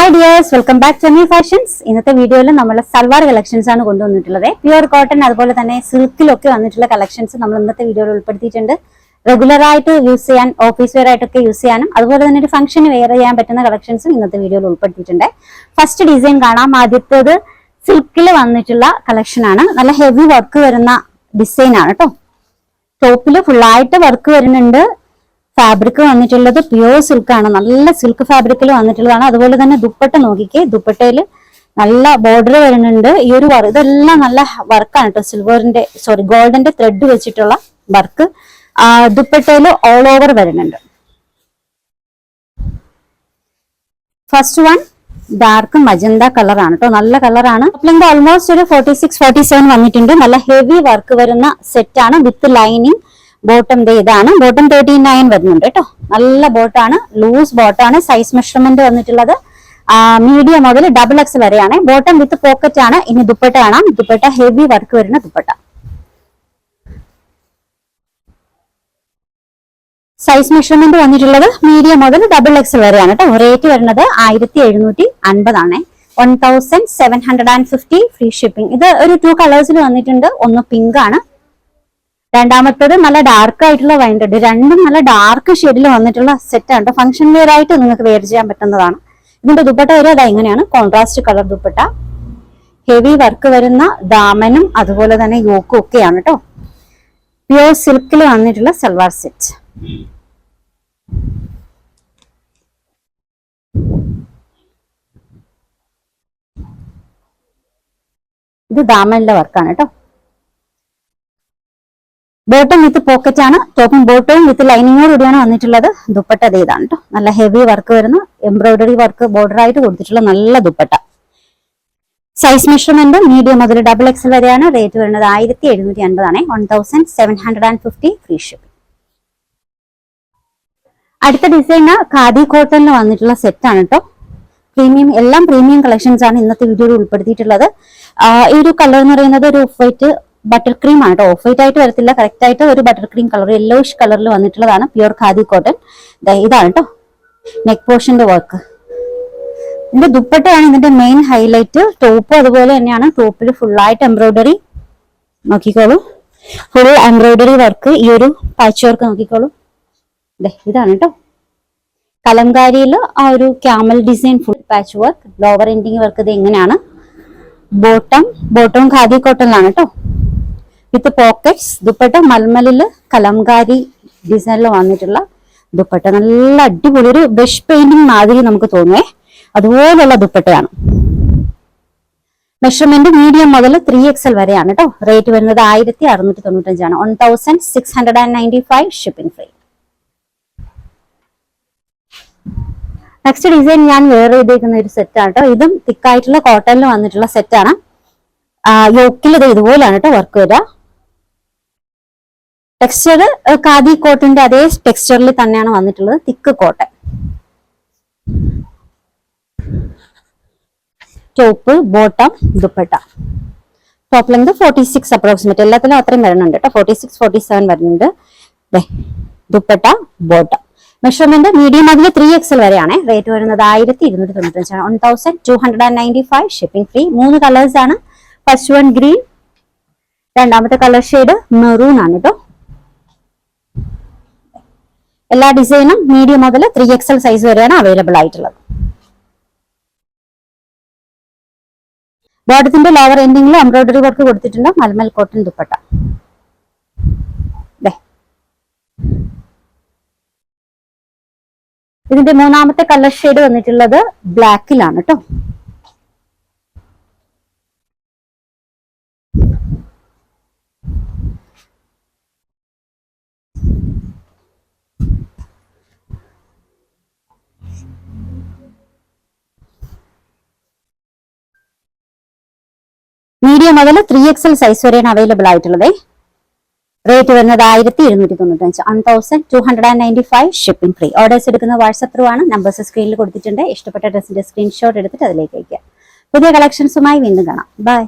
Hi dears, welcome back to Ami Fashions. ഇന്നത്തെ വീഡിയോയിൽ നമ്മൾ സൽവാർ കളക്ഷൻസ് ആണ് കൊണ്ടുവന്നിട്ടുള്ളത്. പ്യുവർ കോട്ടൺ അതുപോലെ തന്നെ സിൽക്കിലൊക്കെ വന്നിട്ടുള്ള കളക്ഷൻസ് നമ്മൾ ഇന്നത്തെ വീഡിയോയിൽ ഉൾപ്പെടുത്തിയിട്ടുണ്ട്. റെഗുലർ ആയിട്ട് യൂസ് ചെയ്യാൻ, ഓഫീസ് വെയർ ആയിട്ടൊക്കെ യൂസ് ചെയ്യാനും അതുപോലെ തന്നെ ഒരു ഫംഗ്ഷന് വെയർ ചെയ്യാൻ പറ്റുന്ന കളക്ഷൻസും ഇന്നത്തെ വീഡിയോയിൽ ഉൾപ്പെടുത്തിയിട്ടുണ്ട്. ഫസ്റ്റ് ഡിസൈൻ കാണാം. ആദ്യത്തേത് സിൽക്കിൽ വന്നിട്ടുള്ള കളക്ഷൻ ആണ്. നല്ല ഹെവി വർക്ക് വരുന്ന ഡിസൈൻ ആണ് കേട്ടോ. ടോപ്പിൽ ഫുള്ളായിട്ട് വർക്ക് വരുന്നുണ്ട്. ഫാബ്രിക് വന്നിട്ടുള്ളത് പ്യുവർ സിൽക്ക് ആണ്. നല്ല സിൽക്ക് ഫാബ്രിക്കിൽ വന്നിട്ടുള്ളതാണ്. അതുപോലെ തന്നെ ദുപ്പട്ട നോക്കിക്കേ, ദുപ്പട്ടയിൽ നല്ല ബോർഡർ വരുന്നുണ്ട്. ഈ ഒരു ഇതെല്ലാം നല്ല വർക്കാണ് കേട്ടോ. ഗോൾഡിന്റെ ത്രെഡ് വെച്ചിട്ടുള്ള വർക്ക് ദുപ്പട്ടയിൽ ഓൾ ഓവർ വരുന്നുണ്ട്. ഫസ്റ്റ് വൺ ഡാർക്ക് മജന്ത കളറാണ് കേട്ടോ. നല്ല കളറാണ്. ഓൾമോസ്റ്റ് ഒരു 46-47 വന്നിട്ടുണ്ട്. നല്ല ഹെവി വർക്ക് വരുന്ന സെറ്റ് ആണ് വിത്ത് ലൈനിങ്. ബോട്ടം ഇതാണ്. ബോട്ടം 39 വരുന്നുണ്ട് കേട്ടോ. നല്ല ബോട്ടാണ്, ലൂസ് ബോട്ടാണ്. സൈസ് മെഷർമെന്റ് വന്നിട്ടുള്ളത് മീഡിയം മുതൽ XXL വരെയാണ്. ബോട്ടം വിത്ത് പോക്കറ്റ് ആണ്. ഇനി ദുപ്പട്ട കാണാം. ദുപ്പട്ട ഹെവി വർക്ക് വരുന്ന ദുപ്പട്ട. സൈസ് മെഷർമെന്റ് വന്നിട്ടുള്ളത് മീഡിയം മുതൽ XXL വരെയാണ് കേട്ടോ. റേറ്റ് വരുന്നത് 1750 ആണ്. 1750 ഫ്രീ ഷിപ്പിംഗ്. ഇത് ഒരു 2 കളേഴ്സിൽ വന്നിട്ടുണ്ട്. ഒന്ന് പിങ്ക് ആണ്, രണ്ടാമത്തേത് നല്ല ഡാർക്ക് ആയിട്ടുള്ള വൈൻ റെഡ്. രണ്ടും നല്ല ഡാർക്ക് ഷെയ്ഡിൽ വന്നിട്ടുള്ള സെറ്റ് ആണ്. ഫംഗ്ഷൻ വെയർ ആയിട്ട് നിങ്ങൾക്ക് വെയർ ചെയ്യാൻ പറ്റുന്നതാണ്. ഇതിന്റെ ദുപ്പട്ട വരെ അതാ ഇങ്ങനെയാണ്, contrast colour dupatta. Heavy work വരുന്ന ദാമനും അതുപോലെ തന്നെ യോക്കും ഒക്കെയാണ് കേട്ടോ. പ്യൂർ സിൽക്കിൽ വന്നിട്ടുള്ള സൽവാർ സെറ്റ്. ഇത് ദാമനിലെ വർക്കാണ് കേട്ടോ. ബോട്ടം വിത്ത് പോക്കറ്റ് ആണ്. ടോപ്പും ബോട്ടവും വിത്ത് ലൈനിങ്ങോട് കൂടിയാണ് വന്നിട്ടുള്ളത്. ദുപ്പട്ട ഇതാണ് കേട്ടോ. നല്ല ഹെവി വർക്ക് വരുന്ന എംബ്രോയിഡറി വർക്ക് ബോർഡർ ആയിട്ട് കൊടുത്തിട്ടുള്ള നല്ല ദുപ്പട്ട. സൈസ് മെഷർമെന്റ് മീഡിയം മുതൽ XXL വരെയാണ്. റേറ്റ് വരുന്നത് 1750 ആണ്. 1750 ഫ്രീ ഷിപ്പിംഗ്. അടുത്ത ഡിസൈന് ഖാദി കോട്ടണിൽ വന്നിട്ടുള്ള സെറ്റ് ആണ് കേട്ടോ. പ്രീമിയം, എല്ലാം പ്രീമിയം കളക്ഷൻസ് ആണ് ഇന്നത്തെ വീഡിയോയിൽ ഉൾപ്പെടുത്തിയിട്ടുള്ളത്. ഈ ഒരു കളർ എന്ന് പറയുന്നത് ഒരു ഓഫ് വൈറ്റ് ബട്ടർ ക്രീം ആണ് കേട്ടോ. ഓഫ് വൈറ്റ് ആയിട്ട് വരത്തില്ല, കറക്റ്റ് ആയിട്ട് ഒരു ബട്ടർ ക്രീം കളർ, യെല്ലോയിഷ് കളറിൽ വന്നിട്ടുള്ളതാണ്. Pure khadi cotton. ഇതാണ് കേട്ടോ നെക്ക് പോർഷന്റെ വർക്ക്. ഇതിന്റെ ദുപ്പട്ടയാണ് ഇതിന്റെ മെയിൻ ഹൈലൈറ്റ്. ടോപ്പ് അതുപോലെ തന്നെയാണ്. ടോപ്പിൽ ഫുള്ളായിട്ട് എംബ്രോയിഡറി നോക്കിക്കോളൂ. Full embroidery work. ഈ ഒരു പാച്ച് വർക്ക് നോക്കിക്കോളൂ. ഇതാണ് കേട്ടോ. കലംകാരിയിൽ ആ ഒരു camel design full patch work. Lower ending work ഇത് എങ്ങനെയാണ്. ബോട്ടവും ഖാദി കോട്ടണിലാണ് കേട്ടോ. വിത്ത് പോക്കറ്റ്സ്. ദുപ്പട്ട മൽമലില് കലംകാരി ഡിസൈനിൽ വന്നിട്ടുള്ള ദുപ്പട്ട. നല്ല അടിപൊളി, ഒരു ബ്രഷ് പെയിന്റിങ് മാതിരി നമുക്ക് തോന്നുവേ, അതുപോലുള്ള ദുപ്പട്ടയാണ്. മെഷർമെന്റ് മീഡിയം മുതൽ 3XL വരെയാണ് കേട്ടോ. റേറ്റ് വരുന്നത് 1695 ആണ്. 1695 ഷിപ്പിംഗ് ഫ്രീ. നെക്സ്റ്റ് ഡിസൈൻ ഞാൻ വെയർ ചെയ്തേക്കുന്ന ഒരു സെറ്റ് ആണ് കേട്ടോ. ഇതും തിക്കായിട്ടുള്ള കോട്ടണിൽ വന്നിട്ടുള്ള സെറ്റ് ആണ്. യോക്കിൽ ഇത് ഇതുപോലെയാണ് കേട്ടോ വർക്ക് വരിക. ടെക്സ്ചർ ഖാദി കോട്ടന്റെ അതേ ടെക്സ്ചറിൽ തന്നെയാണ് വന്നിട്ടുള്ളത്. Thick cotton. Top, bottom, dupatta. Top length 46 approximate. എല്ലാത്തിലും അത്രയും വരുന്നുണ്ട് കേട്ടോ. 46-47 വരുന്നുണ്ട്. ദുപ്പട്ട, ബോട്ടം. മെഷർമെന്റ് മീഡിയം അതിൽ 3XL വരെയാണ്. റേറ്റ് വരുന്നത് 1295 ആണ്. 1295 ഷിപ്പിംഗ് ഫ്രീ. 3 കളേഴ്സ് ആണ്. ഫസ്റ്റ് വൺ ഗ്രീൻ, രണ്ടാമത്തെ കളർ ഷെയ്ഡ് മെറൂൺ ആണ് കേട്ടോ. എല്ലാ ഡിസൈനും മീഡിയം മുതൽ 3XL സൈസ് വരെയാണ് അവൈലബിൾ ആയിട്ടുള്ളത്. ബോട്ടത്തിന്റെ ലോവർ എൻഡിങ്ങിൽ എംബ്രോയിഡറി വർക്ക് കൊടുത്തിട്ടുണ്ട്. മൽമൽ കോട്ടൺ ദുപ്പട്ട. ഇതിന്റെ മൂന്നാമത്തെ കളർ ഷെയ്ഡ് വന്നിട്ടുള്ളത് ബ്ലാക്കിലാണ് കേട്ടോ. മീഡിയം മുതൽ 3XL സൈസ് വരെയാണ് അവൈലബിൾ ആയിട്ടുള്ളത്. റേറ്റ് വരുന്നത് 1295. 1295 ഷിപ്പിംഗ് ഫ്രീ. ഓർഡേഴ്സ് എടുക്കുന്ന വാട്സ്ആപ്പ് ത്രൂ ആണ്. നമ്പേഴ്സ് സ്ക്രീനിൽ കൊടുത്തിട്ടുണ്ട്. ഇഷ്ടപ്പെട്ട ഡ്രസ്സിന്റെ സ്ക്രീൻഷോട്ട് എടുത്തിട്ട് അതിലേക്ക് അയക്കുക. പുതിയ കളക്ഷൻസുമായി വീണ്ടും കാണാം. ബൈ.